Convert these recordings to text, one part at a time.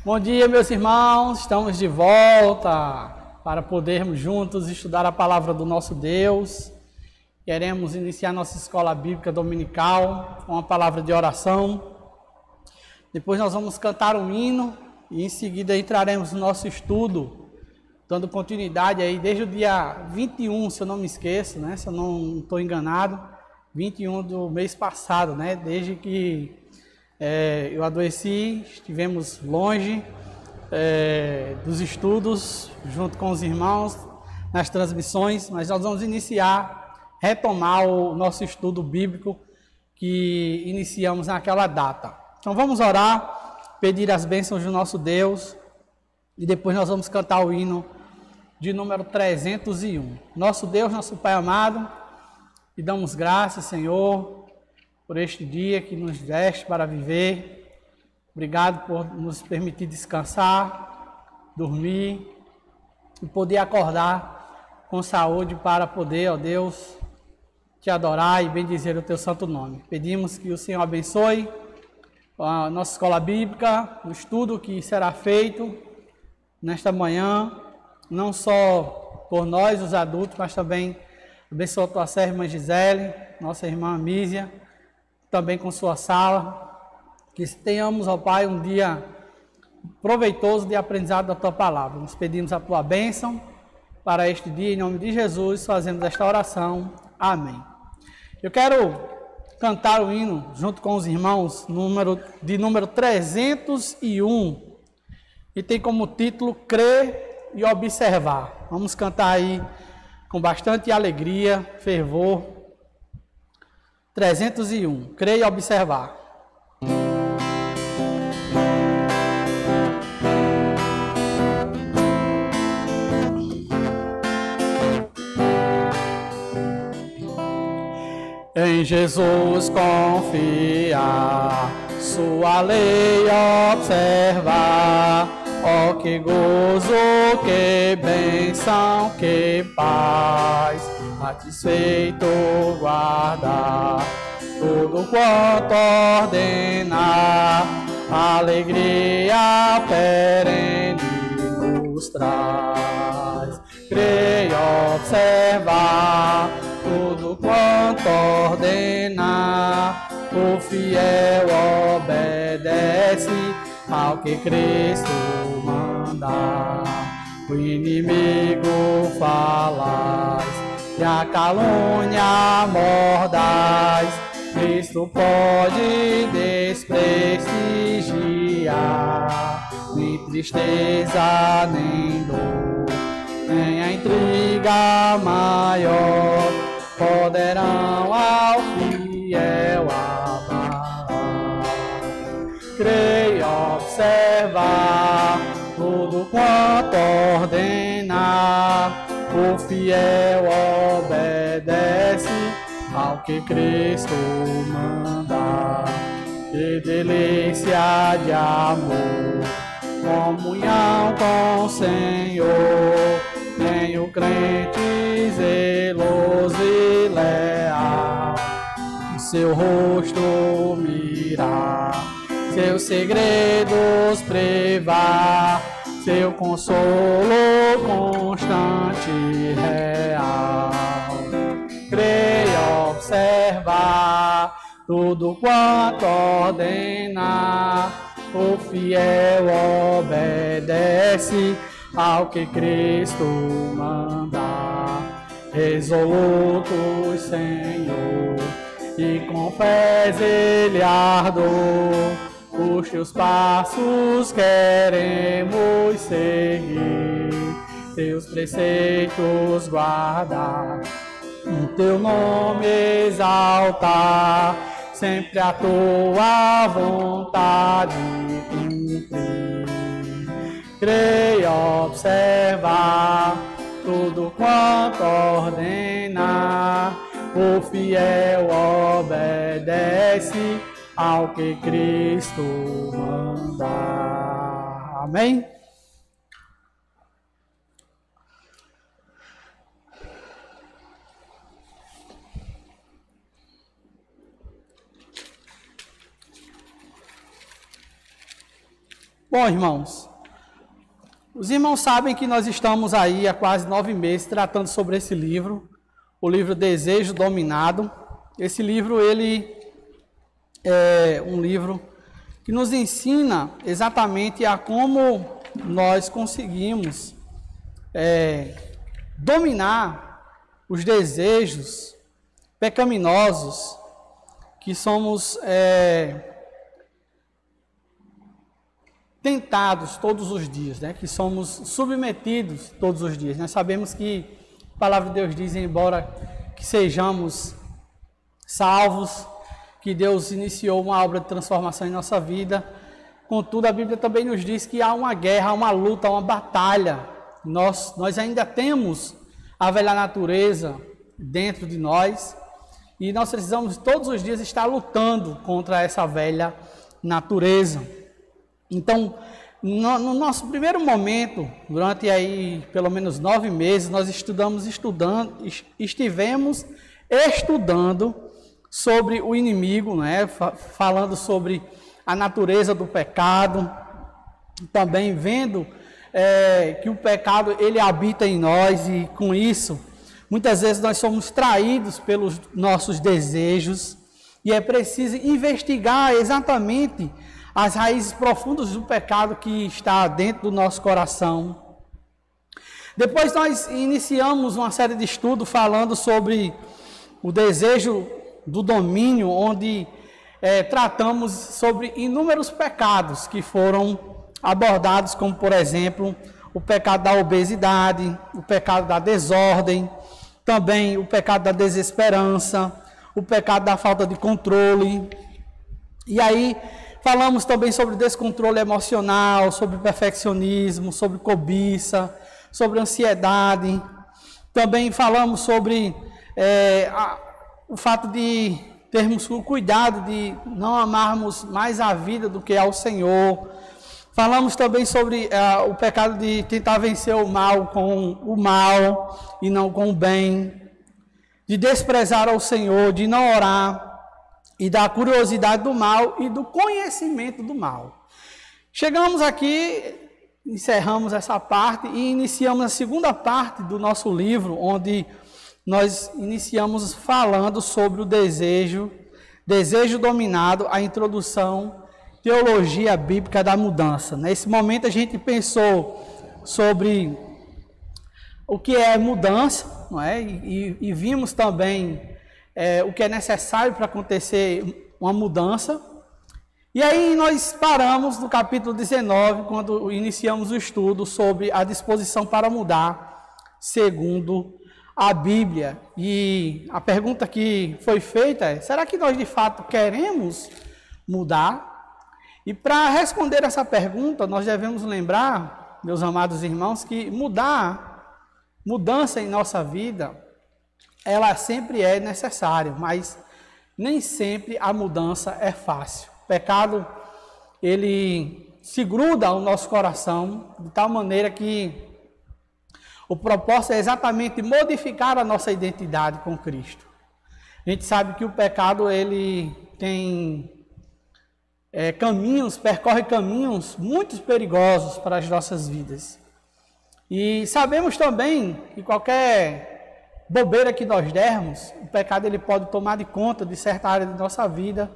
Bom dia, meus irmãos. Estamos de volta para podermos juntos estudar a palavra do nosso Deus. Queremos iniciar nossa escola bíblica dominical com uma palavra de oração. Depois nós vamos cantar um hino e em seguida entraremos no nosso estudo, dando continuidade aí desde o dia 21, se eu não me esqueço, né? Se eu não estou enganado, 21 do mês passado, né? Desde que eu adoeci, estivemos longe dos estudos, junto com os irmãos, nas transmissões, mas nós vamos retomar o nosso estudo bíblico que iniciamos naquela data. Então vamos orar, pedir as bênçãos do nosso Deus e depois nós vamos cantar o hino de número 301. Nosso Deus, nosso Pai amado, e damos graças, Senhor, por este dia que nos deste para viver. Obrigado por nos permitir descansar, dormir e poder acordar com saúde para poder, ó Deus, te adorar e bendizer o teu santo nome. Pedimos que o Senhor abençoe a nossa escola bíblica, o estudo que será feito nesta manhã, não só por nós, os adultos, mas também abençoa a tua serva, irmã Gisele, nossa irmã Mísia, também com sua sala, que tenhamos, ó Pai, um dia proveitoso de aprendizado da tua palavra. Nós pedimos a tua bênção para este dia, em nome de Jesus, fazemos esta oração. Amém. Eu quero cantar o hino junto com os irmãos, de número 301, e tem como título Crer e Observar. Vamos cantar aí com bastante alegria, fervor. 301, Crer e Observar. Em Jesus confiar, sua lei observar, ó que gozo, que bênção, que paz, satisfeito guardar tudo quanto ordenar, alegria perene nos traz. Creia observar tudo quanto ordenar, o fiel obedece ao que Cristo mandar. O inimigo falaz e a calúnia mordaz, Cristo pode desprestigiar. Nem tristeza, nem dor, nem a intriga maior poderão ao fiel abalar. Creia observar tudo quanto ordenar, o fiel obedece ao que Cristo mandar. Que delícia de amor, comunhão com o Senhor, tem o crente zeloso e leal, o seu rosto mirar, seus segredos privar, seu consolo constante e real. Creia observar tudo quanto ordenar, o fiel obedece ao que Cristo mandar. Resolutos, Senhor, e com fé ele ardor, os teus passos queremos seguir, teus preceitos guardar, o teu nome exaltar, sempre a tua vontade cumprir. Creia observar tudo quanto ordenar, o fiel obedece ao que Cristo mandar. Amém? Bom, irmãos, os irmãos sabem que nós estamos aí há quase 9 meses tratando sobre esse livro, o livro Desejo Dominado. Esse livro, ele é um livro que nos ensina exatamente a como nós conseguimos dominar os desejos pecaminosos que somos tentados todos os dias, né? Que somos submetidos todos os dias. Nós sabemos que a palavra de Deus diz, embora que sejamos salvos, que Deus iniciou uma obra de transformação em nossa vida, contudo a Bíblia também nos diz que há uma guerra, há uma luta, há uma batalha. Nós ainda temos a velha natureza dentro de nós e nós precisamos todos os dias estar lutando contra essa velha natureza. Então, no nosso primeiro momento, durante aí pelo menos 9 meses, nós estivemos estudando sobre o inimigo, né? Falando sobre a natureza do pecado, também vendo que o pecado ele habita em nós e com isso, muitas vezes nós somos traídos pelos nossos desejos e é preciso investigar exatamente as raízes profundas do pecado que está dentro do nosso coração. Depois nós iniciamos uma série de estudos falando sobre o desejo do domínio, onde tratamos sobre inúmeros pecados que foram abordados, como por exemplo, o pecado da obesidade, o pecado da desordem, também o pecado da desesperança, o pecado da falta de controle. E aí falamos também sobre descontrole emocional, sobre perfeccionismo, sobre cobiça, sobre ansiedade. Também falamos sobre o fato de termos o cuidado de não amarmos mais a vida do que ao Senhor. Falamos também sobre o pecado de tentar vencer o mal com o mal e não com o bem, de desprezar ao Senhor, de não orar, e da curiosidade do mal e do conhecimento do mal. Chegamos aqui, encerramos essa parte e iniciamos a segunda parte do nosso livro, onde nós iniciamos falando sobre o desejo dominado, a introdução, teologia bíblica da mudança. Nesse momento a gente pensou sobre o que é mudança, não é? E vimos também o que é necessário para acontecer uma mudança. E aí nós paramos no capítulo 19, quando iniciamos o estudo sobre a disposição para mudar, segundo a Bíblia. E a pergunta que foi feita é: será que nós de fato queremos mudar? E para responder essa pergunta, nós devemos lembrar, meus amados irmãos, que mudança em nossa vida, ela sempre é necessária, mas nem sempre a mudança é fácil. O pecado, ele se gruda ao nosso coração de tal maneira que o propósito é exatamente modificar a nossa identidade com Cristo. A gente sabe que o pecado, ele tem percorre caminhos muito perigosos para as nossas vidas. E sabemos também que qualquer bobeira que nós dermos, o pecado ele pode tomar de conta de certa área de nossa vida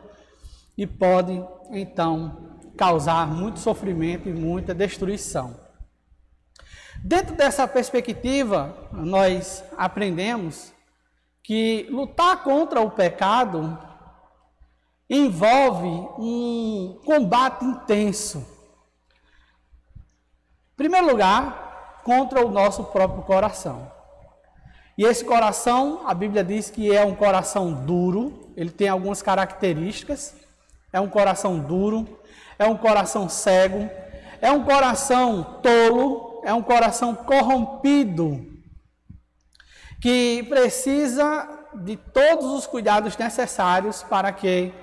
e pode, então, causar muito sofrimento e muita destruição. Dentro dessa perspectiva, nós aprendemos que lutar contra o pecado envolve um combate intenso. Em primeiro lugar, contra o nosso próprio coração. E esse coração, a Bíblia diz que é um coração duro, ele tem algumas características. É um coração duro, é um coração cego, é um coração tolo, é um coração corrompido, que precisa de todos os cuidados necessários para que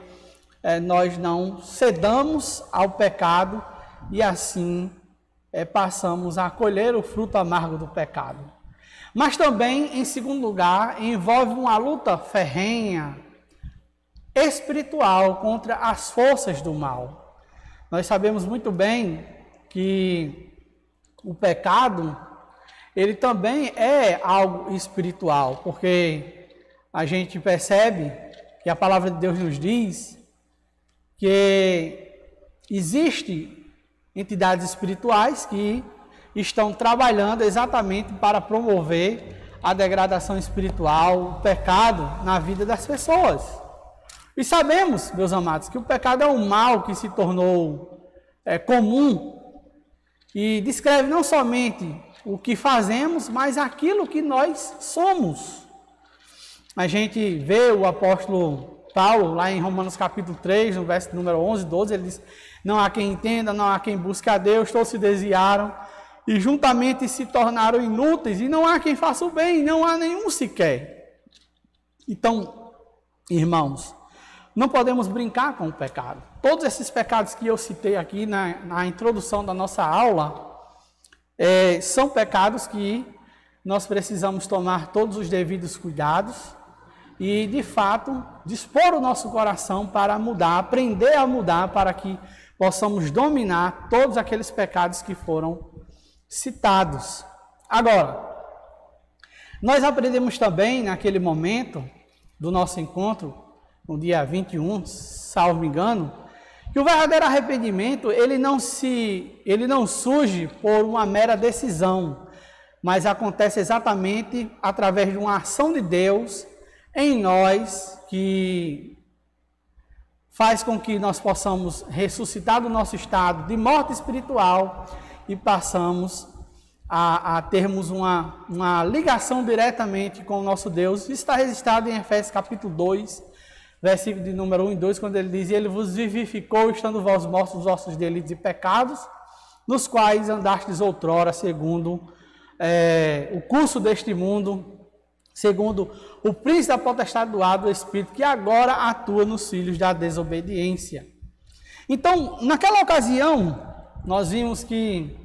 nós não cedamos ao pecado e assim passamos a colher o fruto amargo do pecado. Mas também, em segundo lugar, envolve uma luta ferrenha, espiritual, contra as forças do mal. Nós sabemos muito bem que o pecado, ele também é algo espiritual, porque a gente percebe que a palavra de Deus nos diz que existe entidades espirituais que estão trabalhando exatamente para promover a degradação espiritual, o pecado na vida das pessoas. E sabemos, meus amados, que o pecado é um mal que se tornou comum e descreve não somente o que fazemos, mas aquilo que nós somos. A gente vê o apóstolo Paulo, lá em Romanos capítulo 3, no verso número 11, 12, ele diz: não há quem entenda, não há quem busque a Deus, todos se desviaram e juntamente se tornaram inúteis, e não há quem faça o bem, não há nenhum sequer. Então, irmãos, não podemos brincar com o pecado. Todos esses pecados que eu citei aqui na introdução da nossa aula, são pecados que nós precisamos tomar todos os devidos cuidados e, de fato, dispor o nosso coração para mudar, aprender a mudar, para que possamos dominar todos aqueles pecados que foram citados. Agora, nós aprendemos também naquele momento do nosso encontro, no dia 21, salvo me engano, que o verdadeiro arrependimento, ele não surge por uma mera decisão, mas acontece exatamente através de uma ação de Deus em nós, que faz com que nós possamos ressuscitar do nosso estado de morte espiritual e passamos a termos uma ligação diretamente com o nosso Deus. Isso está registrado em Efésios capítulo 2, versículo de número 1 e 2, quando ele diz: ele vos vivificou, estando vós mortos os vossos delitos e pecados, nos quais andastes outrora, segundo o curso deste mundo, segundo o príncipe da potestade do ar do Espírito, que agora atua nos filhos da desobediência. Então, naquela ocasião, nós vimos que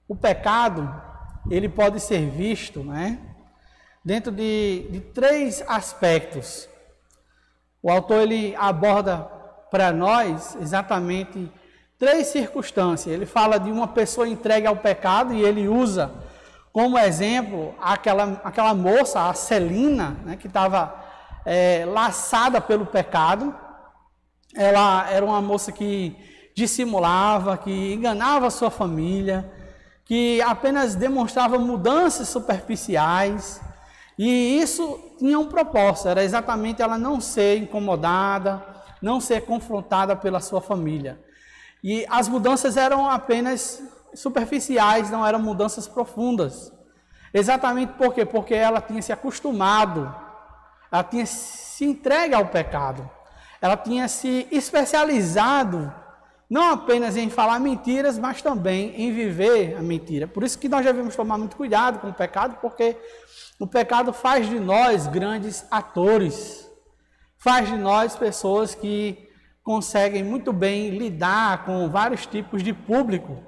o pecado, ele pode ser visto, dentro de três aspectos. O autor, ele aborda para nós exatamente três circunstâncias. Ele fala de uma pessoa entregue ao pecado e ele usa como exemplo aquela moça, a Celina, que estava laçada pelo pecado. Ela era uma moça que dissimulava, que enganava a sua família, que apenas demonstrava mudanças superficiais. E isso tinha um propósito, era exatamente ela não ser incomodada, não ser confrontada pela sua família. E as mudanças eram apenas superficiais, não eram mudanças profundas. Exatamente por quê? Porque ela tinha se acostumado, ela tinha se entregue ao pecado, ela tinha se especializado não apenas em falar mentiras, mas também em viver a mentira. Por isso que nós devemos tomar muito cuidado com o pecado, porque o pecado faz de nós grandes atores, faz de nós pessoas que conseguem muito bem lidar com vários tipos de público.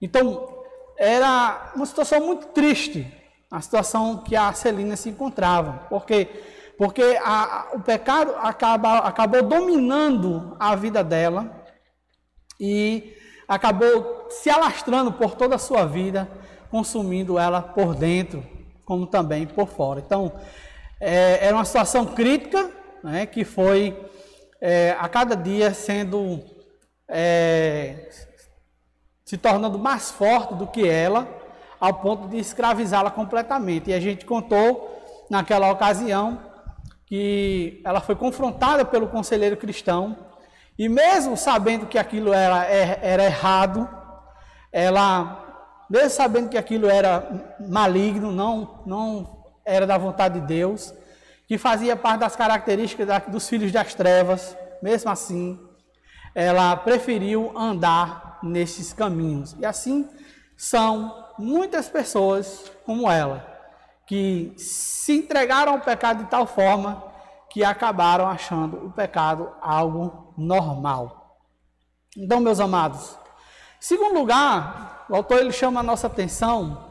Então, era uma situação muito triste, a situação que a Celina se encontrava. Por quê? Porque o pecado acabou dominando a vida dela e acabou se alastrando por toda a sua vida, consumindo ela por dentro, como também por fora. Então, era uma situação crítica, que foi a cada dia sendo se tornando mais forte do que ela, ao ponto de escravizá-la completamente. E a gente contou naquela ocasião que ela foi confrontada pelo conselheiro cristão, e mesmo sabendo que aquilo era errado, mesmo sabendo que aquilo era maligno, não era da vontade de Deus, que fazia parte das características dos filhos das trevas, mesmo assim, ela preferiu andar nesses caminhos. E assim são muitas pessoas como ela, que se entregaram ao pecado de tal forma que acabaram achando o pecado algo normal. Então, meus amados, em segundo lugar, o autor ele chama a nossa atenção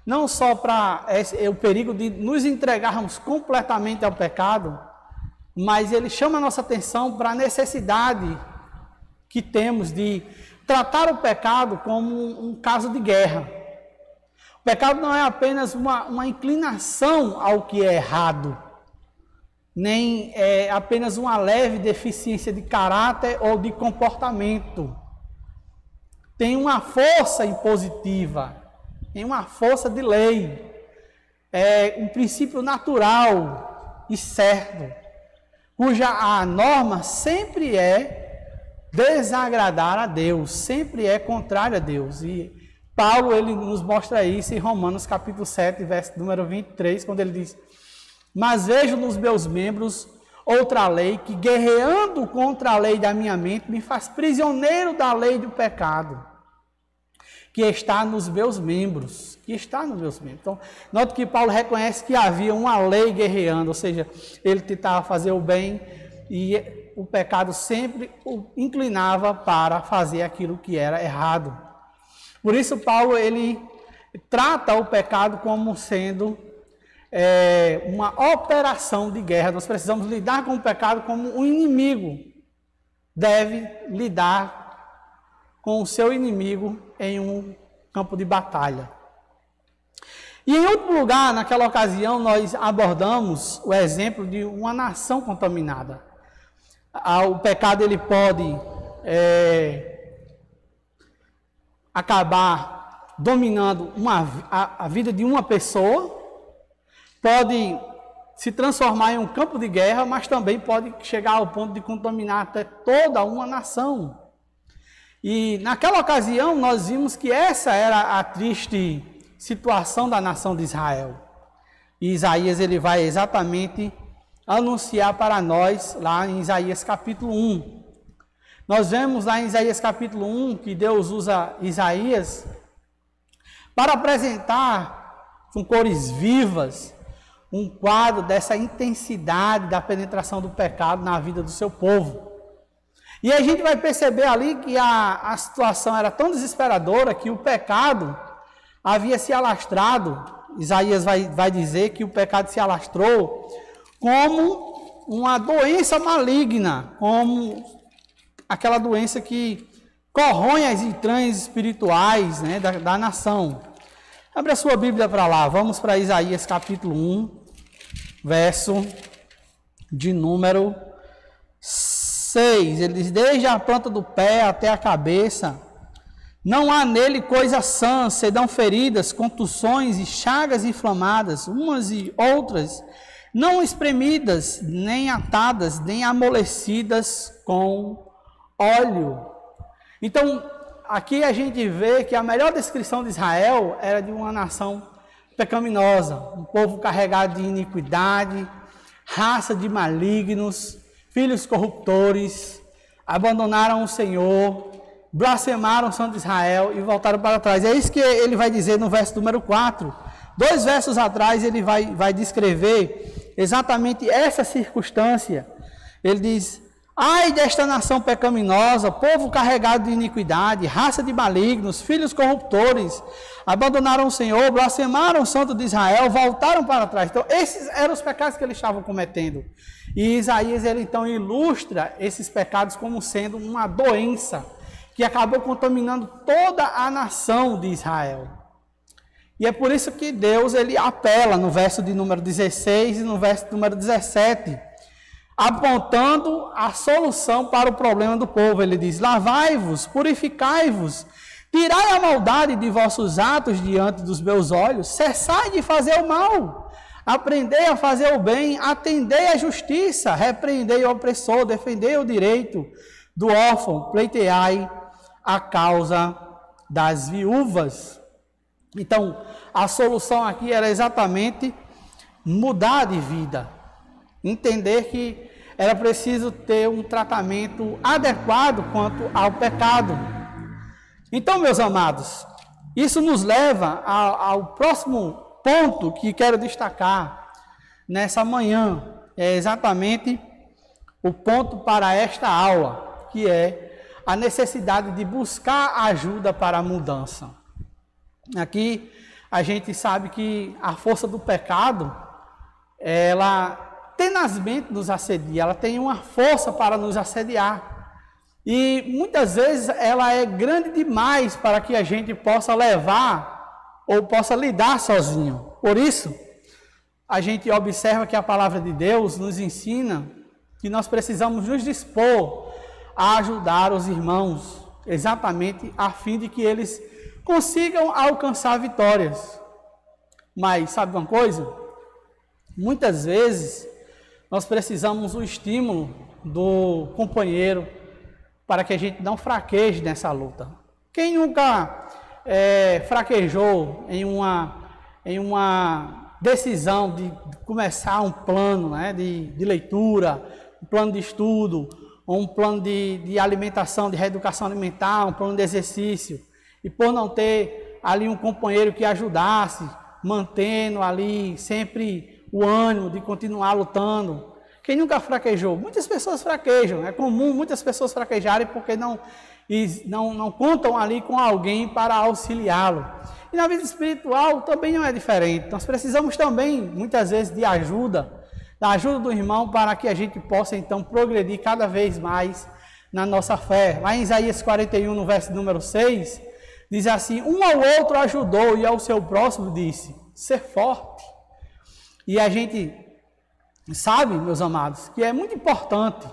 não só para o perigo de nos entregarmos completamente ao pecado, mas ele chama a nossa atenção para a necessidade que temos de tratar o pecado como um caso de guerra. O pecado não é apenas uma inclinação ao que é errado, nem é apenas uma leve deficiência de caráter ou de comportamento. Tem uma força impositiva, tem uma força de lei, é um princípio natural e certo, cuja a norma sempre é desagradar a Deus, sempre é contrária a Deus. E Paulo, ele nos mostra isso em Romanos capítulo 7, verso número 23, quando ele diz: mas vejo nos meus membros outra lei, que guerreando contra a lei da minha mente, me faz prisioneiro da lei do pecado, que está nos meus membros. Então, note que Paulo reconhece que havia uma lei guerreando, ou seja, ele tentava fazer o bem e o pecado sempre o inclinava para fazer aquilo que era errado. Por isso, Paulo, ele trata o pecado como sendo uma operação de guerra. Nós precisamos lidar com o pecado como um inimigo deve lidar com o seu inimigo em um campo de batalha. E em outro lugar, naquela ocasião, nós abordamos o exemplo de uma nação contaminada. O pecado ele pode acabar dominando a vida de uma pessoa, pode se transformar em um campo de guerra, mas também pode chegar ao ponto de contaminar até toda uma nação. E naquela ocasião nós vimos que essa era a triste situação da nação de Israel. E Isaías ele vai exatamente anunciar para nós lá em Isaías capítulo 1. Nós vemos lá em Isaías capítulo 1 que Deus usa Isaías para apresentar com cores vivas um quadro dessa intensidade da penetração do pecado na vida do seu povo. E a gente vai perceber ali que a situação era tão desesperadora que o pecado havia se alastrado. Isaías vai dizer que o pecado se alastrou como uma doença maligna, como aquela doença que corrói as entranhas espirituais, né, da nação. Abre a sua Bíblia para lá, vamos para Isaías capítulo 1, verso de número 6. Ele diz: desde a planta do pé até a cabeça, não há nele coisa sã, senão feridas, contusões e chagas inflamadas, umas e outras, não espremidas, nem atadas, nem amolecidas com óleo. Então, aqui a gente vê que a melhor descrição de Israel era de uma nação pecaminosa, um povo carregado de iniquidade, raça de malignos, filhos corruptores, abandonaram o Senhor, blasfemaram o Santo de Israel e voltaram para trás. É isso que ele vai dizer no verso número 4. 2 versos atrás ele vai descrever exatamente essa circunstância. Ele diz: ai desta nação pecaminosa, povo carregado de iniquidade, raça de malignos, filhos corruptores, abandonaram o Senhor, blasfemaram o Santo de Israel, voltaram para trás. Então, esses eram os pecados que eles estavam cometendo. E Isaías, ele então ilustra esses pecados como sendo uma doença que acabou contaminando toda a nação de Israel. E é por isso que Deus, ele apela no verso de número 16 e no verso de número 17, apontando a solução para o problema do povo. Ele diz: lavai-vos, purificai-vos, tirai a maldade de vossos atos diante dos meus olhos, cessai de fazer o mal, aprendei a fazer o bem, atendei a justiça, repreendei o opressor, defendei o direito do órfão, pleiteai a causa das viúvas. Então, a solução aqui era exatamente mudar de vida, entender que era preciso ter um tratamento adequado quanto ao pecado. Então, meus amados, isso nos leva ao próximo ponto que quero destacar nessa manhã. É exatamente o ponto para esta aula, que é a necessidade de buscar ajuda para a mudança. Aqui a gente sabe que a força do pecado, ela tenazmente nos assedia, ela tem uma força para nos assediar. E muitas vezes ela é grande demais para que a gente possa levar ou possa lidar sozinho. Por isso, a gente observa que a palavra de Deus nos ensina que nós precisamos nos dispor a ajudar os irmãos, exatamente a fim de que eles consigam alcançar vitórias. Mas sabe uma coisa? Muitas vezes nós precisamos do estímulo do companheiro para que a gente não fraqueje nessa luta. Quem nunca fraquejou em uma decisão de começar um plano, né, de leitura, um plano de estudo, ou um plano de alimentação, de reeducação alimentar, um plano de exercício, e por não ter ali um companheiro que ajudasse, mantendo ali sempre o ânimo de continuar lutando. Quem nunca fraquejou? Muitas pessoas fraquejam, é comum muitas pessoas fraquejarem porque não contam ali com alguém para auxiliá-lo. E na vida espiritual também não é diferente. Nós precisamos também, muitas vezes, de ajuda, da ajuda do irmão para que a gente possa então progredir cada vez mais na nossa fé. Lá em Isaías 41, no verso número 6, diz assim: um ao outro ajudou e ao seu próximo disse, ser forte. E a gente sabe, meus amados, que é muito importante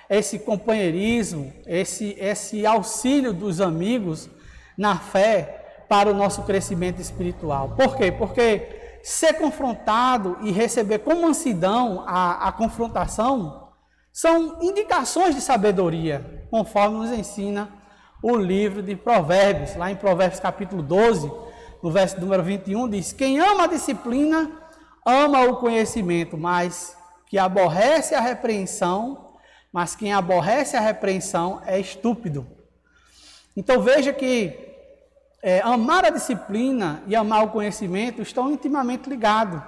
esse companheirismo, esse auxílio dos amigos na fé para o nosso crescimento espiritual. Por quê? Porque ser confrontado e receber com mansidão a confrontação são indicações de sabedoria, conforme nos ensina o livro de Provérbios. Lá em Provérbios capítulo 12, no verso número 21, diz: quem ama a disciplina, ama o conhecimento, mas que aborrece a repreensão, mas quem aborrece a repreensão é estúpido. Então veja que amar a disciplina e amar o conhecimento estão intimamente ligados.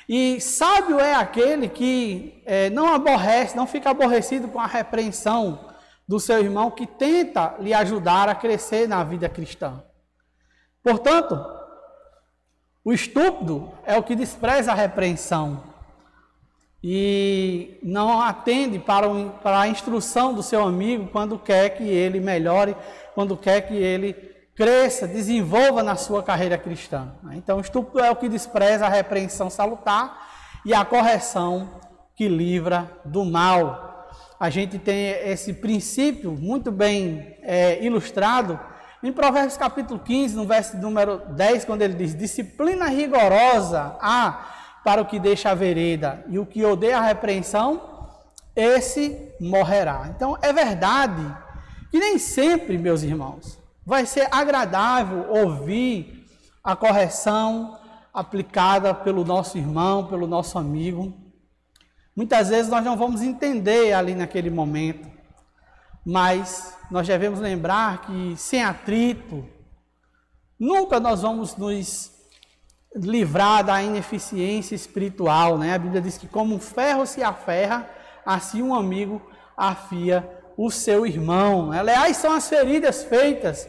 E sábio é aquele que não aborrece, não fica aborrecido com a repreensão do seu irmão, que tenta lhe ajudar a crescer na vida cristã. Portanto, o estúpido é o que despreza a repreensão e não atende para a instrução do seu amigo quando quer que ele melhore, quando quer que ele cresça, desenvolva na sua carreira cristã. Então, o estúpido é o que despreza a repreensão salutar e a correção que livra do mal. A gente tem esse princípio muito bem ilustrado em Provérbios capítulo 15, no verso número 10, quando ele diz: disciplina rigorosa há para o que deixa a vereda, e o que odeia a repreensão, esse morrerá. Então, é verdade que nem sempre, meus irmãos, vai ser agradável ouvir a correção aplicada pelo nosso irmão, pelo nosso amigo. Muitas vezes nós não vamos entender ali naquele momento, mas nós devemos lembrar que sem atrito, nunca nós vamos nos livrar da ineficiência espiritual, né? A Bíblia diz que como um ferro se aferra, assim um amigo afia o seu irmão, né? Aliás, são as feridas feitas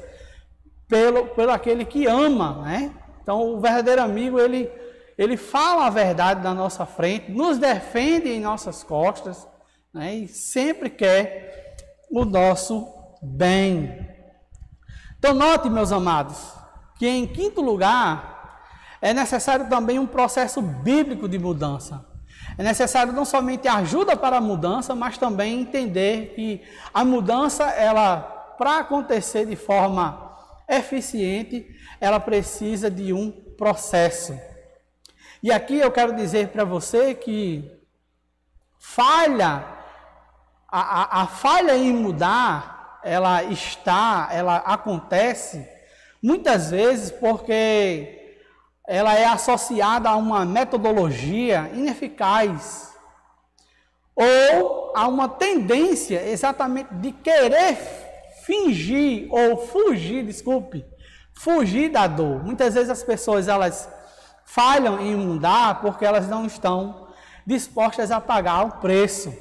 pelo aquele que ama, né? Então, o verdadeiro amigo, ele fala a verdade na nossa frente, nos defende em nossas costas, né? E sempre quer o nosso bem. Então, note, meus amados, que em quinto lugar, é necessário também um processo bíblico de mudança. É necessário não somente ajuda para a mudança, mas também entender que a mudança, para acontecer de forma eficiente, ela precisa de um processo. E aqui eu quero dizer para você que a falha em mudar, ela acontece muitas vezes porque ela é associada a uma metodologia ineficaz ou a uma tendência exatamente de querer fugir da dor. Muitas vezes as pessoas elas falham em mudar porque elas não estão dispostas a pagar o preço.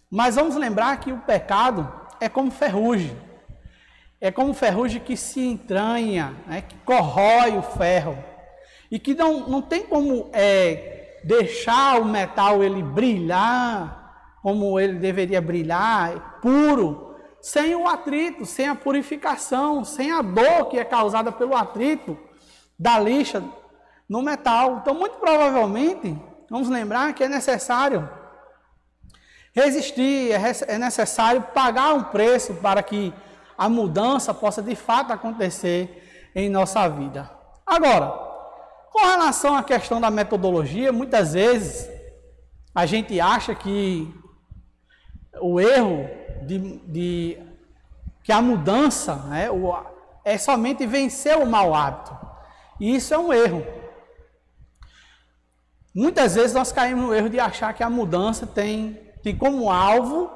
Mas vamos lembrar que o pecado é como ferrugem. É como ferrugem que se entranha, né, que corrói o ferro. E que não tem como deixar o metal ele brilhar como ele deveria brilhar, puro, sem o atrito, sem a purificação, sem a dor que é causada pelo atrito da lixa no metal. Então, muito provavelmente, vamos lembrar que é necessário resistir, é necessário pagar um preço para que a mudança possa de fato acontecer em nossa vida. Agora, com relação à questão da metodologia, muitas vezes a gente acha que o erro que a mudança, né, é somente vencer o mau hábito. E isso é um erro. Muitas vezes nós caímos no erro de achar que a mudança tem como alvo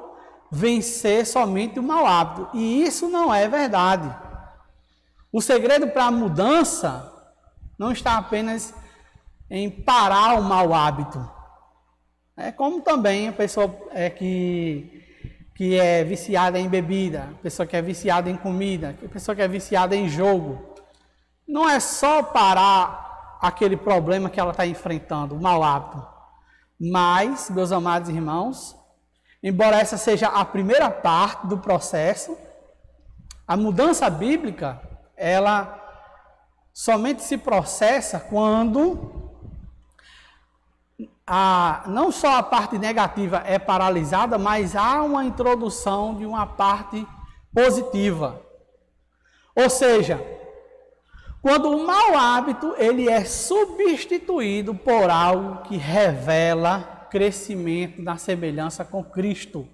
vencer somente o mau hábito. E isso não é verdade. O segredo para a mudança não está apenas em parar o mau hábito. É como também a pessoa que é viciada em bebida, a pessoa que é viciada em comida, a pessoa que é viciada em jogo. Não é só parar aquele problema que ela está enfrentando, o mau hábito. Mas, meus amados irmãos, embora essa seja a primeira parte do processo, a mudança bíblica, ela somente se processa quando não só a parte negativa é paralisada, mas há uma introdução de uma parte positiva. Ou seja, quando o mau hábito ele é substituído por algo que revela crescimento na semelhança com Cristo.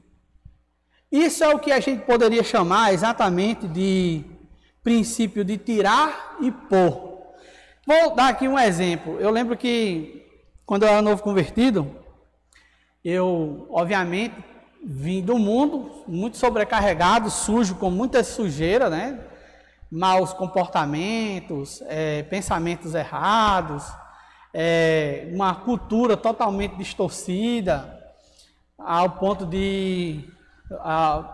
Isso é o que a gente poderia chamar exatamente de princípio de tirar e pôr. Vou dar aqui um exemplo. Eu lembro que quando eu era novo convertido, eu obviamente vim do mundo muito sobrecarregado, sujo, com muita sujeira, né? Maus comportamentos, pensamentos errados, uma cultura totalmente distorcida, ao ponto de,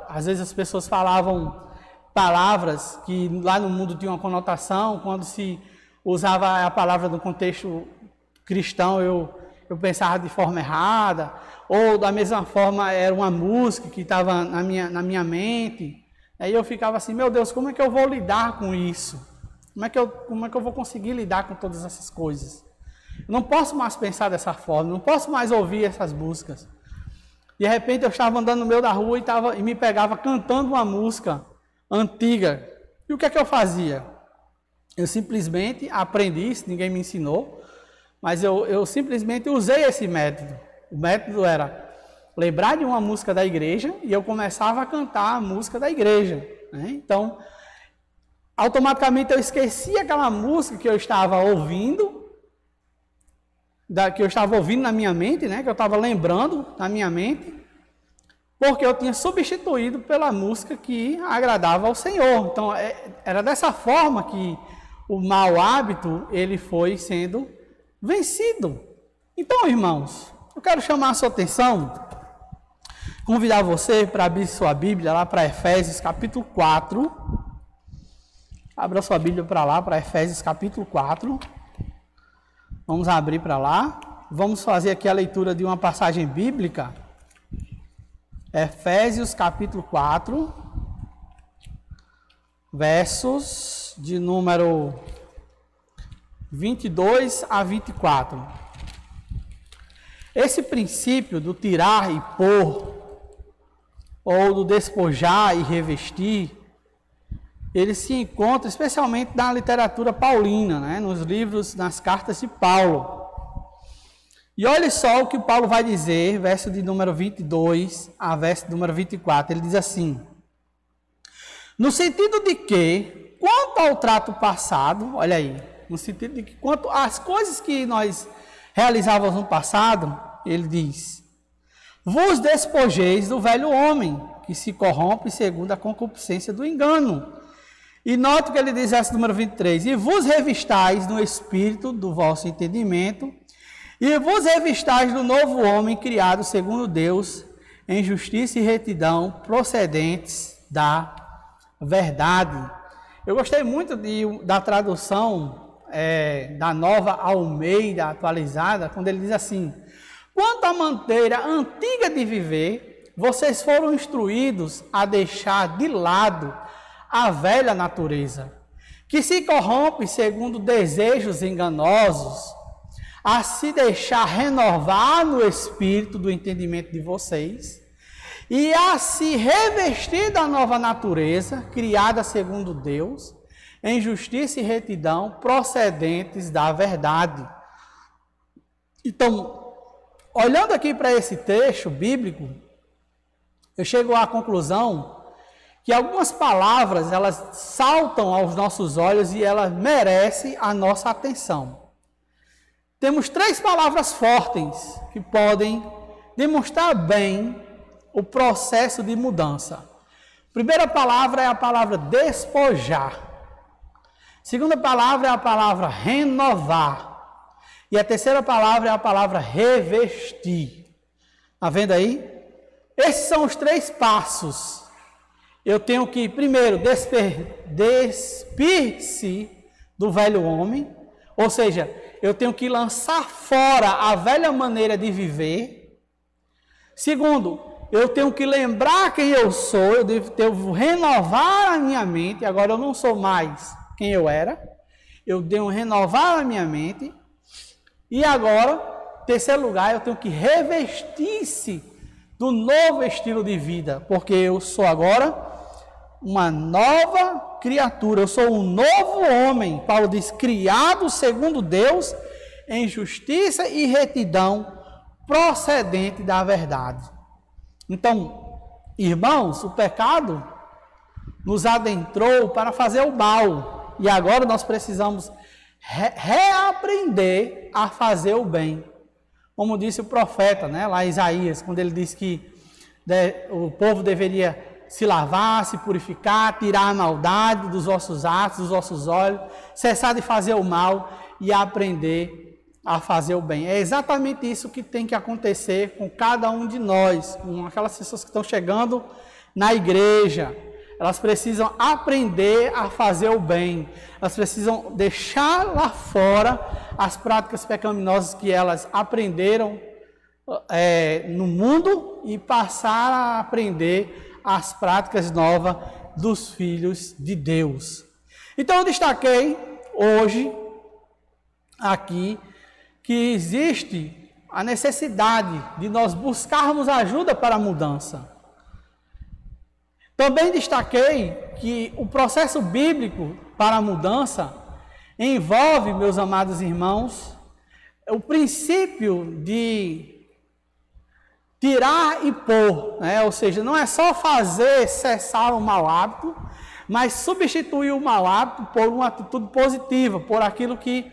às vezes as pessoas falavam palavras que lá no mundo tinham uma conotação, quando se usava a palavra no contexto cristão, eu pensava de forma errada, ou da mesma forma era uma música que estava na minha mente. Aí eu ficava assim, meu Deus, como é que eu vou lidar com isso? Como é que eu vou conseguir lidar com todas essas coisas? Eu não posso mais pensar dessa forma, não posso mais ouvir essas músicas. De repente eu estava andando no meio da rua e me pegava cantando uma música antiga. E o que é que eu fazia? Eu simplesmente aprendi isso, ninguém me ensinou, mas eu simplesmente usei esse método. O método era lembrar de uma música da igreja e eu começava a cantar a música da igreja, né? Então, automaticamente eu esquecia aquela música que eu estava ouvindo, na minha mente, né? Que eu estava lembrando na minha mente, porque eu tinha substituído pela música que agradava ao Senhor. Então, era dessa forma que o mau hábito ele foi sendo vencido. Então, irmãos, eu quero chamar a sua atenção, convidar você para abrir sua Bíblia lá para Efésios capítulo 4. Abra sua Bíblia para lá, para Efésios capítulo 4. Vamos abrir para lá. Vamos fazer aqui a leitura de uma passagem bíblica. Efésios capítulo 4, versos de número 22 a 24. Esse princípio do tirar e pôr, ou do despojar e revestir, ele se encontra especialmente na literatura paulina, né? Nos livros, nas cartas de Paulo. E olha só o que Paulo vai dizer, verso de número 22 a verso de número 24. Ele diz assim: no sentido de que, quanto ao trato passado, olha aí, no sentido de que quanto às coisas que nós realizávamos no passado, ele diz: vos despojeis do velho homem, que se corrompe segundo a concupiscência do engano. E note que ele diz, verso número 23, e vos revistais no espírito do vosso entendimento, e vos revistais do novo homem criado segundo Deus, em justiça e retidão, procedentes da verdade. Eu gostei muito da tradução da Nova Almeida atualizada, quando ele diz assim: quanto à maneira antiga de viver, vocês foram instruídos a deixar de lado a velha natureza, que se corrompe segundo desejos enganosos, a se deixar renovar no espírito do entendimento de vocês, e a se revestir da nova natureza, criada segundo Deus, em justiça e retidão, procedentes da verdade. Então, olhando aqui para esse trecho bíblico, eu chego à conclusão que algumas palavras, elas saltam aos nossos olhos e elas merecem a nossa atenção. Temos 3 palavras fortes que podem demonstrar bem o processo de mudança. A primeira palavra é a palavra despojar. A segunda palavra é a palavra renovar. E a terceira palavra é a palavra revestir. Está vendo aí? Esses são os 3 passos. Eu tenho que, primeiro, despir-se do velho homem. Ou seja, eu tenho que lançar fora a velha maneira de viver. Segundo, eu tenho que lembrar quem eu sou, eu devo renovar a minha mente. Agora eu não sou mais quem eu era. Eu devo renovar a minha mente. E agora, terceiro lugar, eu tenho que revestir-se do novo estilo de vida. Porque eu sou agora uma nova criatura. Eu sou um novo homem. Paulo diz, criado segundo Deus, em justiça e retidão, procedente da verdade. Então, irmãos, o pecado nos adentrou para fazer o mal. E agora nós precisamos reaprender a fazer o bem. Como disse o profeta, né, lá em Isaías, quando ele disse que o povo deveria se lavar, se purificar, tirar a maldade dos vossos atos, dos vossos olhos, cessar de fazer o mal e aprender a fazer o bem. É exatamente isso que tem que acontecer com cada um de nós, com aquelas pessoas que estão chegando na igreja. Elas precisam aprender a fazer o bem. Elas precisam deixar lá fora as práticas pecaminosas que elas aprenderam no mundo e passar a aprender as práticas novas dos filhos de Deus. Então eu destaquei hoje aqui que existe a necessidade de nós buscarmos ajuda para a mudança. Também destaquei que o processo bíblico para a mudança envolve, meus amados irmãos, o princípio de tirar e pôr, né? Ou seja, não é só fazer cessar o mau hábito, mas substituir o mau hábito por uma atitude positiva, por aquilo que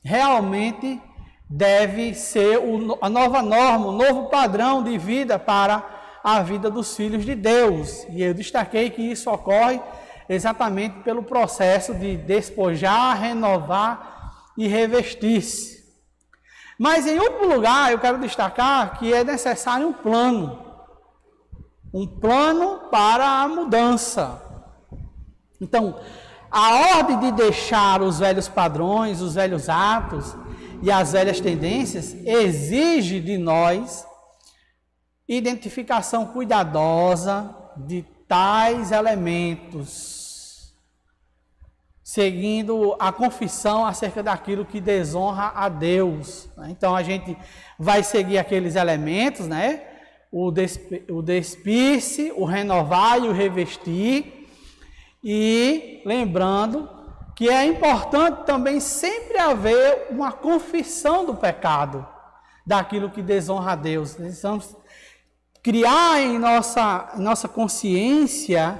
realmente deve ser a nova norma, o novo padrão de vida para a vida dos filhos de Deus. E eu destaquei que isso ocorre exatamente pelo processo de despojar, renovar e revestir-se. Mas em último lugar, eu quero destacar que é necessário um plano para a mudança. Então, a ordem de deixar os velhos padrões, os velhos atos e as velhas tendências exige de nós identificação cuidadosa de tais elementos, seguindo a confissão acerca daquilo que desonra a Deus. Então a gente vai seguir aqueles elementos, né? O despir-se, o renovar e o revestir, e lembrando que é importante também sempre haver uma confissão do pecado, daquilo que desonra a Deus. Precisamos criar em nossa consciência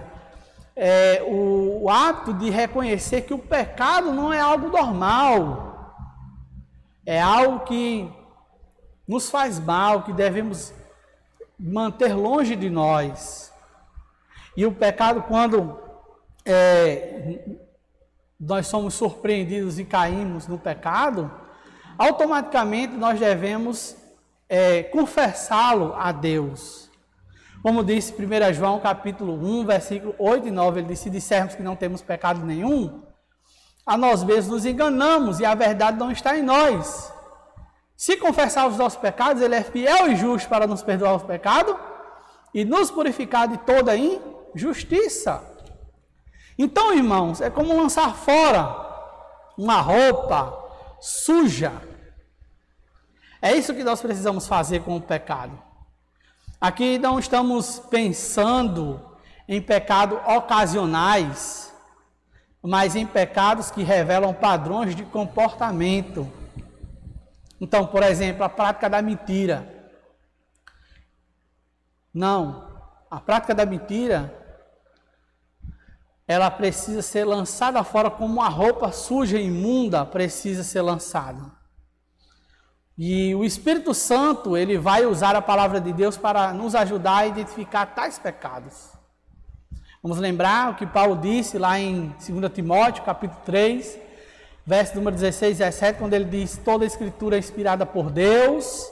o ato de reconhecer que o pecado não é algo normal, é algo que nos faz mal, que devemos manter longe de nós. E o pecado, quando nós somos surpreendidos e caímos no pecado, automaticamente nós devemos confessá-lo a Deus. Como disse 1 João capítulo 1, versículo 8 e 9, ele disse: se dissermos que não temos pecado nenhum, a nós mesmos nos enganamos e a verdade não está em nós. Se confessarmos os nossos pecados, ele é fiel e justo para nos perdoar os pecados e nos purificar de toda injustiça. Então, irmãos, é como lançar fora uma roupa suja. É isso que nós precisamos fazer com o pecado. Aqui não estamos pensando em pecados ocasionais, mas em pecados que revelam padrões de comportamento. Então, por exemplo, a prática da mentira. Não, a prática da mentira, ela precisa ser lançada fora como uma roupa suja e imunda precisa ser lançada. E o Espírito Santo, ele vai usar a palavra de Deus para nos ajudar a identificar tais pecados. Vamos lembrar o que Paulo disse lá em 2 Timóteo, capítulo 3, verso número 16 e 17, quando ele diz: toda a escritura é inspirada por Deus,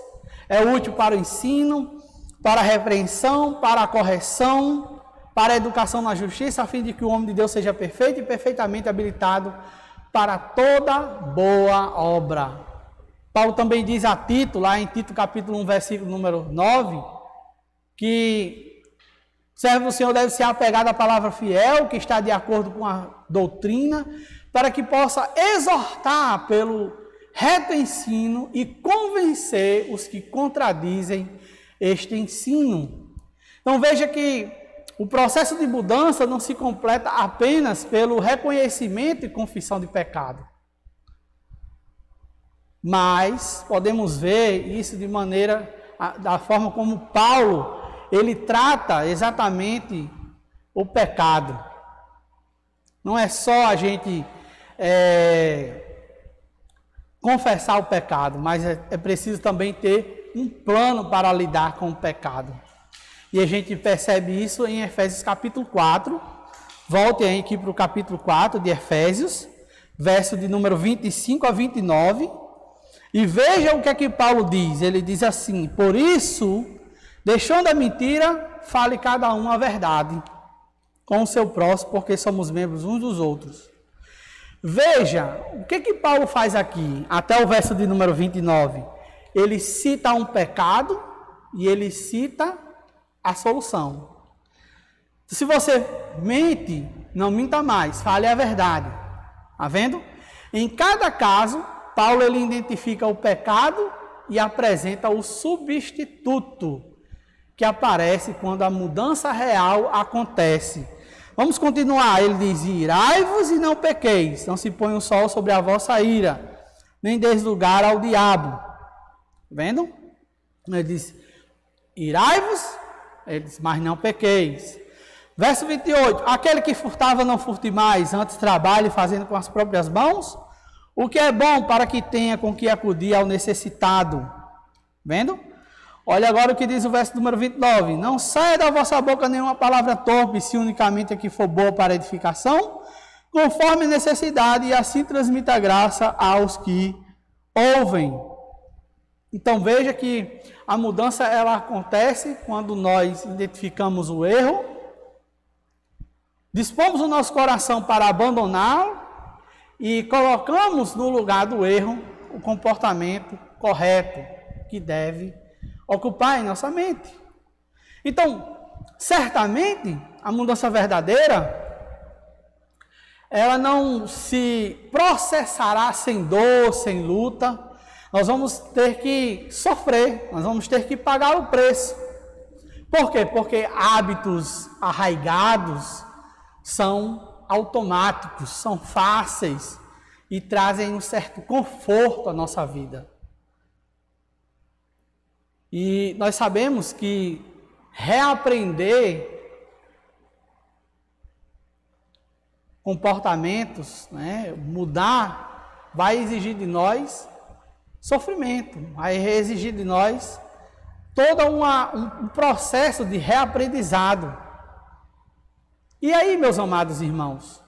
é útil para o ensino, para a repreensão, para a correção, para a educação na justiça, a fim de que o homem de Deus seja perfeito e perfeitamente habilitado para toda boa obra. Paulo também diz a Tito, lá em Tito capítulo 1, versículo número 9, que o servo do Senhor deve ser apegado à palavra fiel, que está de acordo com a doutrina, para que possa exortar pelo reto ensino e convencer os que contradizem este ensino. Então veja que o processo de mudança não se completa apenas pelo reconhecimento e confissão de pecado. Mas podemos ver isso de maneira, da forma como Paulo, ele trata exatamente o pecado. Não é só a gente confessar o pecado, mas é preciso também ter um plano para lidar com o pecado. E a gente percebe isso em Efésios capítulo 4. Voltem aqui para o capítulo 4 de Efésios, verso de número 25 a 29. E veja o que é que Paulo diz. Ele diz assim: por isso, deixando a mentira, fale cada um a verdade com o seu próximo, porque somos membros uns dos outros. Veja, o que que Paulo faz aqui, até o verso de número 29. Ele cita um pecado e ele cita a solução. Se você mente, não minta mais, fale a verdade. Está vendo? Em cada caso, Paulo ele identifica o pecado e apresenta o substituto que aparece quando a mudança real acontece. Vamos continuar. Ele diz: irai-vos e não pequeis, não se põe o sol sobre a vossa ira, nem deis lugar ao diabo. Vendo? Ele diz: irai-vos, ele diz, mas não pequeis. Verso 28, aquele que furtava não furte mais, antes trabalhe fazendo com as próprias mãos o que é bom, para que tenha com que acudir ao necessitado. Vendo? Olha agora o que diz o verso número 29. Não saia da vossa boca nenhuma palavra torpe, se unicamente a que for boa para edificação, conforme necessidade, e assim transmita graça aos que ouvem. Então veja que a mudança ela acontece quando nós identificamos o erro, dispomos o nosso coração para abandoná-lo e colocamos no lugar do erro o comportamento correto que deve ocupar em nossa mente. Então, certamente, a mudança verdadeira, ela não se processará sem dor, sem luta. Nós vamos ter que sofrer, nós vamos ter que pagar o preço. Por quê? Porque hábitos arraigados são automáticos, são fáceis e trazem um certo conforto à nossa vida. E nós sabemos que reaprender comportamentos, mudar, vai exigir de nós sofrimento, vai exigir de nós todo um processo de reaprendizado. E aí, meus amados irmãos,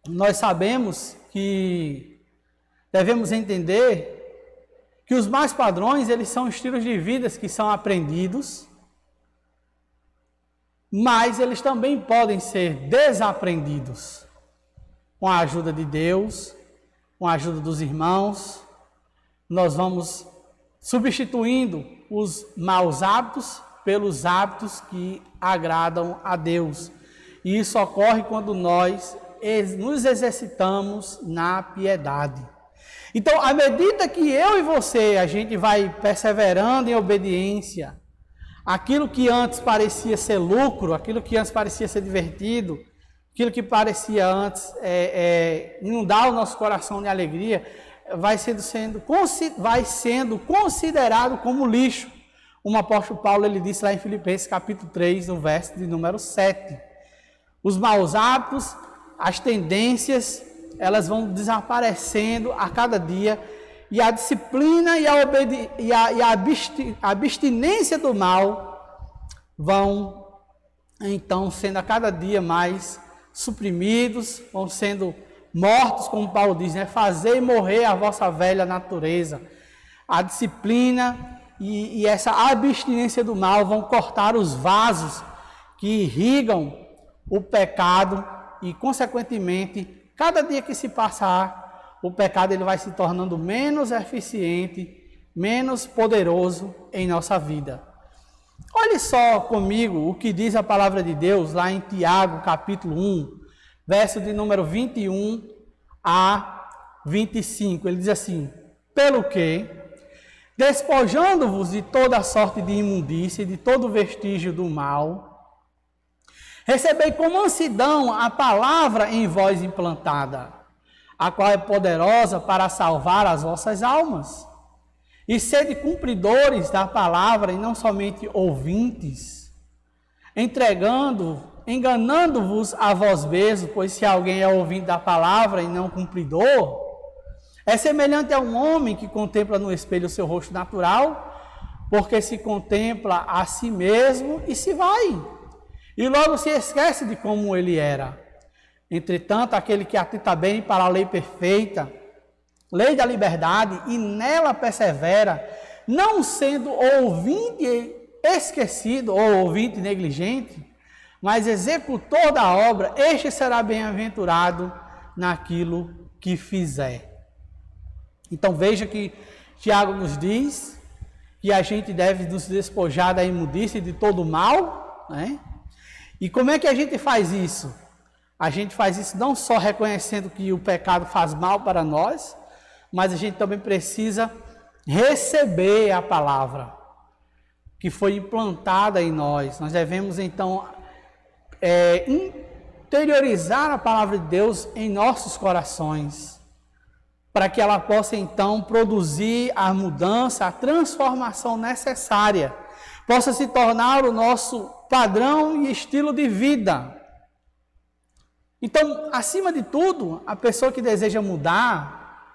nós sabemos que devemos entender que os maus padrões, eles são estilos de vida que são aprendidos, mas eles também podem ser desaprendidos com a ajuda de Deus, com a ajuda dos irmãos. Nós vamos substituindo os maus hábitos pelos hábitos que agradam a Deus. E isso ocorre quando nós nos exercitamos na piedade. Então, à medida que eu e você, a gente vai perseverando em obediência, aquilo que antes parecia ser lucro, aquilo que antes parecia ser divertido, aquilo que parecia antes inundar o nosso coração de alegria, vai sendo considerado como lixo. O apóstolo Paulo ele disse lá em Filipenses capítulo 3, no verso de número 7. Os maus hábitos, as tendências, elas vão desaparecendo a cada dia, e a disciplina e a abstinência do mal vão então sendo a cada dia mais suprimidos, vão sendo mortos, como Paulo diz, né? Fazei morrer a vossa velha natureza. A disciplina e essa abstinência do mal vão cortar os vasos que irrigam o pecado e, consequentemente, cada dia que se passar, o pecado ele vai se tornando menos eficiente, menos poderoso em nossa vida. Olhe só comigo o que diz a palavra de Deus lá em Tiago, capítulo 1, verso de número 21 a 25. Ele diz assim: pelo que, despojando-vos de toda sorte de imundícia e de todo vestígio do mal, recebei com mansidão a palavra em vós implantada, a qual é poderosa para salvar as vossas almas. E sede cumpridores da palavra e não somente ouvintes, enganando-vos a vós mesmos, pois se alguém é ouvinte da palavra e não cumpridor, é semelhante a um homem que contempla no espelho o seu rosto natural, porque se contempla a si mesmo e se vai, e logo se esquece de como ele era. Entretanto, aquele que atenta bem para a lei perfeita, lei da liberdade, e nela persevera, não sendo ouvinte esquecido ou ouvinte negligente, mas executor da obra, este será bem-aventurado naquilo que fizer. Então veja que Tiago nos diz que a gente deve nos despojar da imundícia e de todo o mal, né? E como é que a gente faz isso? A gente faz isso não só reconhecendo que o pecado faz mal para nós, mas a gente também precisa receber a palavra que foi implantada em nós. Nós devemos então interiorizar a palavra de Deus em nossos corações, para que ela possa então produzir a mudança, a transformação necessária, possa se tornar o nosso padrão e estilo de vida. Então, acima de tudo, a pessoa que deseja mudar,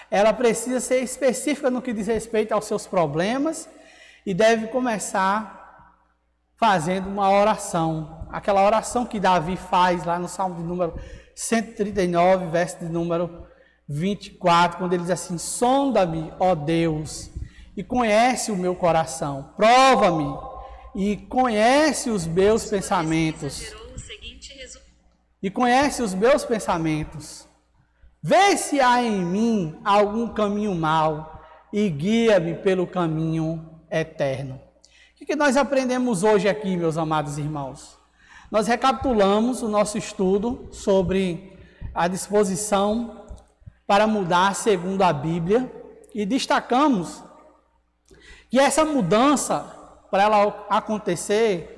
ela precisa ser específica no que diz respeito aos seus problemas e deve começar fazendo uma oração. Aquela oração que Davi faz lá no Salmo de número 139, verso de número 24, quando ele diz assim: sonda-me, ó Deus, e conhece o meu coração, prova-me e conhece os meus pensamentos. E conhece os meus pensamentos. Vê se há em mim algum caminho mau e guia-me pelo caminho eterno. O que nós aprendemos hoje aqui, meus amados irmãos? Nós recapitulamos o nosso estudo sobre a disposição para mudar segundo a Bíblia e destacamos que essa mudança, para ela acontecer,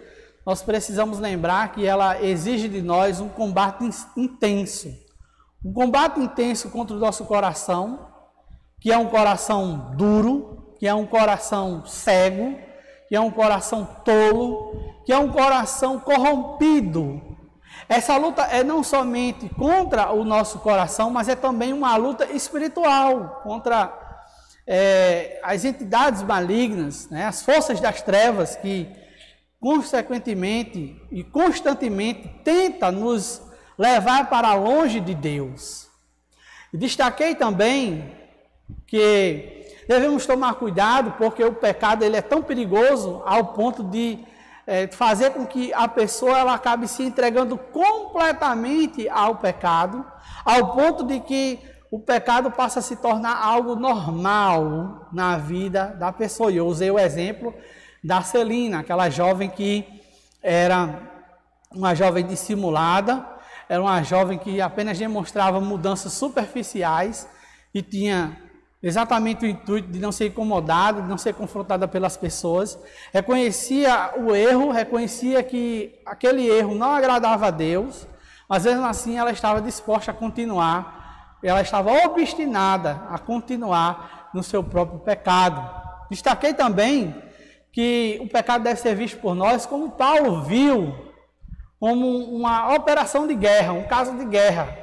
nós precisamos lembrar que ela exige de nós um combate intenso. Um combate intenso contra o nosso coração, que é um coração duro, que é um coração cego, que é um coração tolo, que é um coração corrompido. Essa luta é não somente contra o nosso coração, mas é também uma luta espiritual, contra as entidades malignas, né, as forças das trevas que consequentemente e constantemente tenta nos levar para longe de Deus. Destaquei também que devemos tomar cuidado, porque o pecado ele é tão perigoso ao ponto de fazer com que a pessoa ela acabe se entregando completamente ao pecado, ao ponto de que o pecado passa a se tornar algo normal na vida da pessoa. E eu usei o exemplo da Celina, aquela jovem que era uma jovem dissimulada, era uma jovem que apenas demonstrava mudanças superficiais e tinha exatamente o intuito de não ser incomodada, de não ser confrontada pelas pessoas. Reconhecia o erro, reconhecia que aquele erro não agradava a Deus, mas mesmo assim ela estava disposta a continuar, ela estava obstinada a continuar no seu próprio pecado. Destaquei também que o pecado deve ser visto por nós como Paulo viu, como uma operação de guerra, um caso de guerra,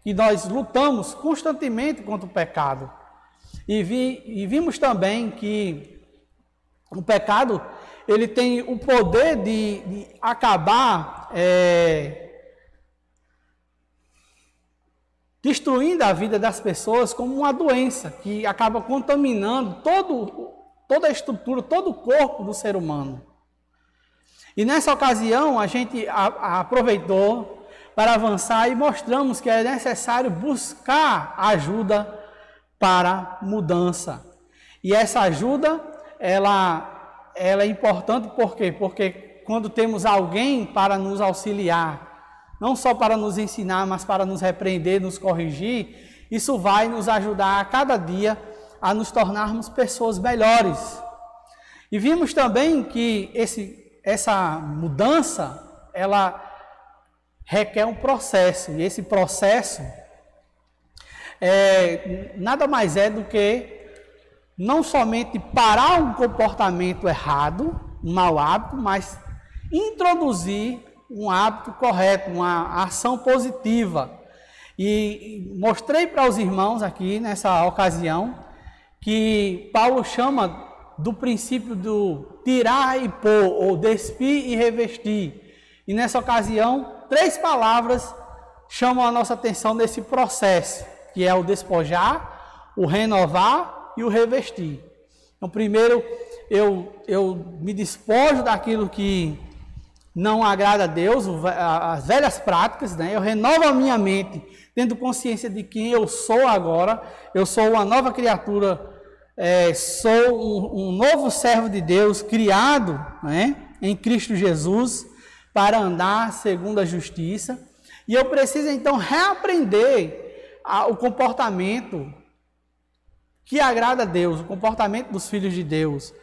que nós lutamos constantemente contra o pecado. E vimos também que o pecado ele tem o poder de acabar destruindo a vida das pessoas como uma doença que acaba contaminando toda a estrutura, todo o corpo do ser humano. E nessa ocasião a gente aproveitou para avançar e mostramos que é necessário buscar ajuda para mudança. E essa ajuda, ela é importante por quê? Porque quando temos alguém para nos auxiliar, não só para nos ensinar, mas para nos repreender, nos corrigir, isso vai nos ajudar a cada dia a nos tornarmos pessoas melhores. E vimos também que essa mudança, ela requer um processo, e esse processo nada mais é do que não somente parar um comportamento errado, um mau hábito, mas introduzir um hábito correto, uma ação positiva. E mostrei para os irmãos aqui nessa ocasião que Paulo chama do princípio do tirar e pôr, ou despir e revestir. E nessa ocasião, 3 palavras chamam a nossa atenção nesse processo, que é o despojar, o renovar e o revestir. Então, primeiro, eu me despojo daquilo que não agrada a Deus, as velhas práticas, né? Eu renovo a minha mente, tendo consciência de quem eu sou agora. Eu sou uma nova criatura, sou um novo servo de Deus, criado, né, em Cristo Jesus, para andar segundo a justiça. E eu preciso, então, reaprender o comportamento que agrada a Deus, o comportamento dos filhos de Deus.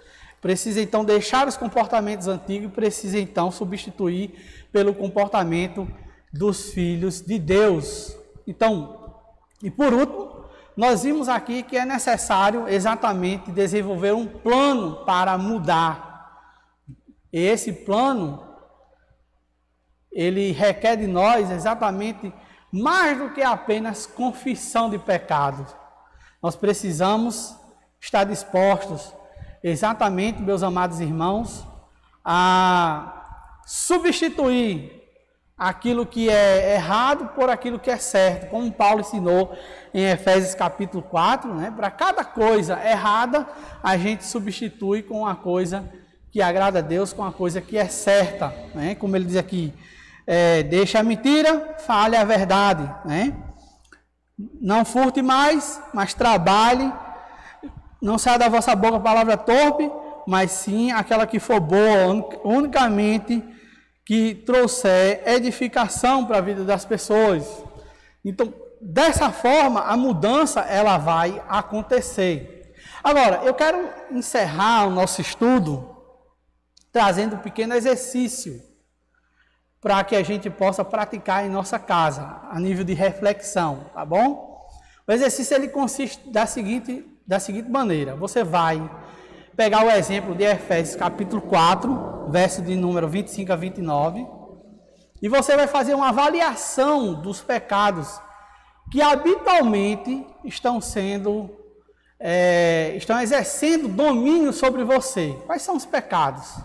Precisa então deixar os comportamentos antigos e precisa então substituir pelo comportamento dos filhos de Deus. Então, e por último, nós vimos aqui que é necessário exatamente desenvolver um plano para mudar. E esse plano, ele requer de nós exatamente mais do que apenas confissão de pecados. Nós precisamos estar dispostos, exatamente, meus amados irmãos, a substituir aquilo que é errado por aquilo que é certo, como Paulo ensinou em Efésios capítulo 4, né? Para cada coisa errada, a gente substitui com uma coisa que agrada a Deus, com uma coisa que é certa, né? Como ele diz aqui, deixa a mentira, fale a verdade, né? Não furte mais, mas trabalhe. Não saia da vossa boca a palavra torpe, mas sim aquela que for boa, unicamente que trouxer edificação para a vida das pessoas. Então, dessa forma, a mudança ela vai acontecer. Agora, eu quero encerrar o nosso estudo trazendo um pequeno exercício para que a gente possa praticar em nossa casa, a nível de reflexão, tá bom? O exercício ele consiste da seguinte maneira: você vai pegar o exemplo de Efésios capítulo 4, verso de número 25 a 29, e você vai fazer uma avaliação dos pecados que habitualmente estão exercendo domínio sobre você. Quais são os pecados?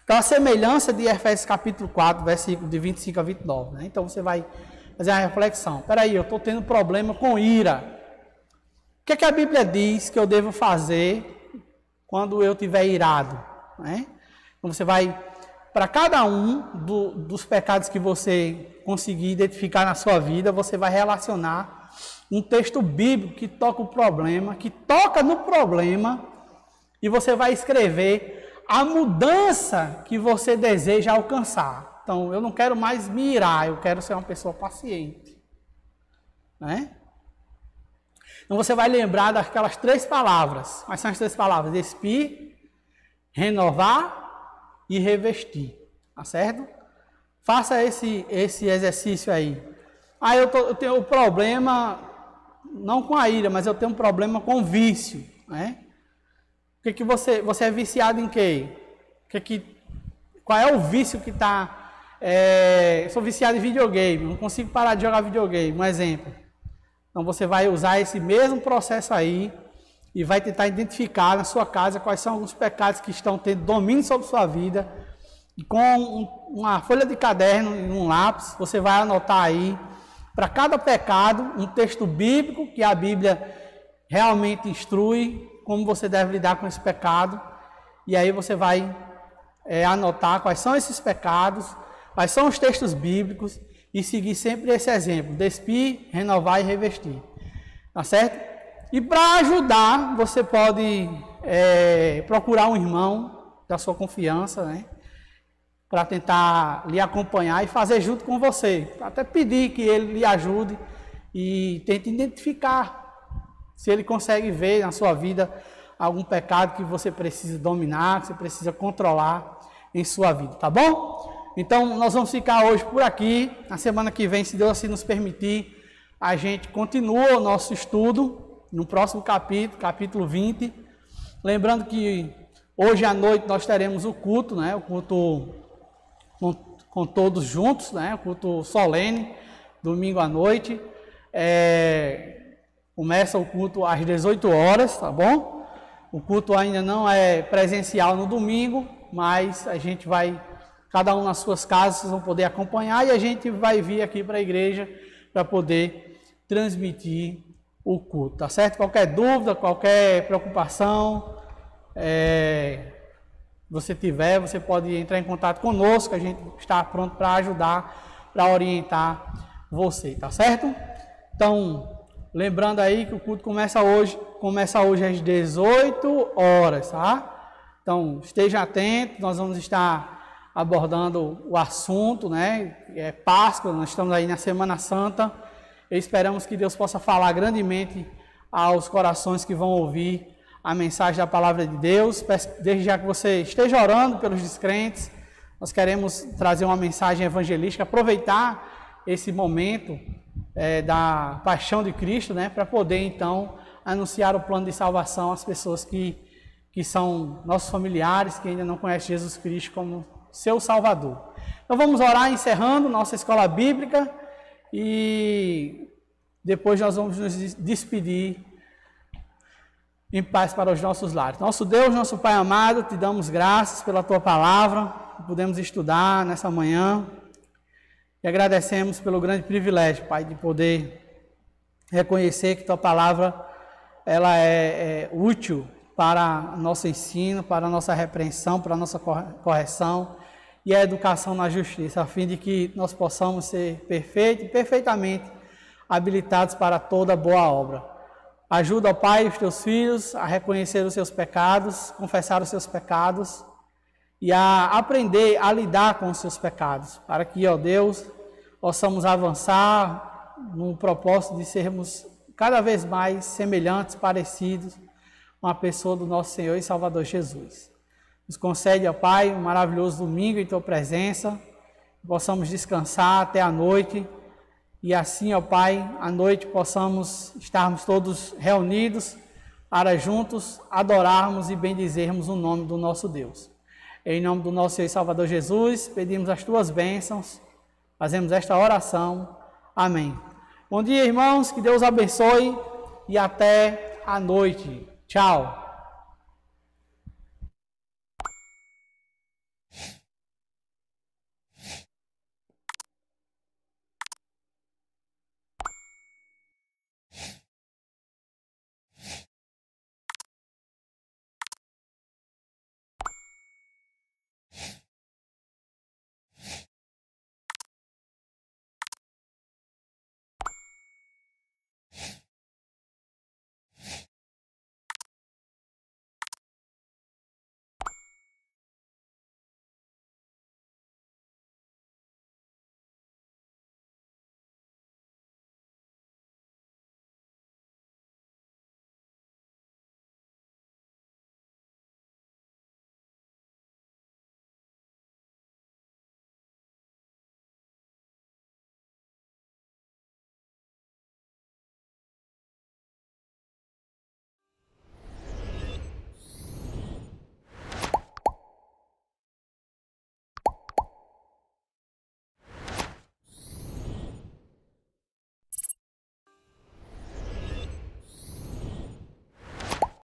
Então, a semelhança de Efésios capítulo 4, versículo de 25 a 29. Né? Então, você vai fazer uma reflexão. Espera aí, eu estou tendo problema com ira. O que é que a Bíblia diz que eu devo fazer quando eu estiver irado? Né? Então, você vai, para cada um dos pecados que você conseguir identificar na sua vida, você vai relacionar um texto bíblico que toca o problema, que toca no problema, e você vai escrever a mudança que você deseja alcançar. Então, eu não quero mais me irar, eu quero ser uma pessoa paciente. Né? Então, você vai lembrar daquelas 3 palavras. Quais são as 3 palavras? Despir, renovar e revestir. Tá certo? Faça esse exercício aí. Eu tenho um problema, não com a ira, mas eu tenho um problema com o vício. Né? Que você é viciado em quê? Qual é o vício que está... eu sou viciado em videogame, não consigo parar de jogar videogame, um exemplo. Então você vai usar esse mesmo processo aí e vai tentar identificar na sua casa quais são alguns pecados que estão tendo domínio sobre sua vida. E com uma folha de caderno e um lápis, você vai anotar aí, para cada pecado, um texto bíblico que a Bíblia realmente instrui como você deve lidar com esse pecado. E aí você vai anotar quais são esses pecados, quais são os textos bíblicos e seguir sempre esse exemplo: despir, renovar e revestir. Tá certo? E para ajudar, você pode procurar um irmão da sua confiança, né? Para tentar lhe acompanhar e fazer junto com você. Até pedir que ele lhe ajude e tente identificar se ele consegue ver na sua vida algum pecado que você precisa dominar, que você precisa controlar em sua vida, tá bom? Então, nós vamos ficar hoje por aqui. Na semana que vem, se Deus assim nos permitir, a gente continua o nosso estudo no próximo capítulo 20. Lembrando que hoje à noite nós teremos o culto, né? O culto com todos juntos, né? O culto solene, domingo à noite. Começa o culto às 18 horas, tá bom? O culto ainda não é presencial no domingo, mas a gente vai, cada um nas suas casas, vocês vão poder acompanhar e a gente vai vir aqui para a igreja para poder transmitir o culto, tá certo? Qualquer dúvida, qualquer preocupação, você tiver, você pode entrar em contato conosco, a gente está pronto para ajudar, para orientar você, tá certo? Então, lembrando aí que o culto começa hoje às 18 horas, tá? Então, esteja atento, nós vamos estar abordando o assunto, né? É Páscoa, nós estamos aí na Semana Santa, e esperamos que Deus possa falar grandemente aos corações que vão ouvir a mensagem da Palavra de Deus. Desde já que você esteja orando pelos descrentes, nós queremos trazer uma mensagem evangelística, aproveitar esse momento da paixão de Cristo, né, para poder então anunciar o plano de salvação às pessoas que são nossos familiares, que ainda não conhecem Jesus Cristo como seu Salvador. Então vamos orar encerrando nossa escola bíblica e depois nós vamos nos despedir em paz para os nossos lares. Nosso Deus, nosso Pai amado, te damos graças pela tua palavra, que pudemos estudar nessa manhã. E agradecemos pelo grande privilégio, Pai, de poder reconhecer que Tua palavra ela é útil para nosso ensino, para a nossa repreensão, para a nossa correção e a educação na justiça, a fim de que nós possamos ser perfeitos e perfeitamente habilitados para toda boa obra. Ajuda, ó Pai, os Teus filhos a reconhecer os seus pecados, confessar os seus pecados e a aprender a lidar com os seus pecados, para que, ó Deus, possamos avançar no propósito de sermos cada vez mais semelhantes, parecidos com a pessoa do nosso Senhor e Salvador Jesus. Nos concede, ó Pai, um maravilhoso domingo em Tua presença, que possamos descansar até a noite e assim, ó Pai, à noite possamos estarmos todos reunidos para juntos adorarmos e bendizermos o nome do nosso Deus. Em nome do nosso Senhor e Salvador Jesus, pedimos as Tuas bênçãos, fazemos esta oração. Amém. Bom dia, irmãos, que Deus abençoe e até a noite. Tchau.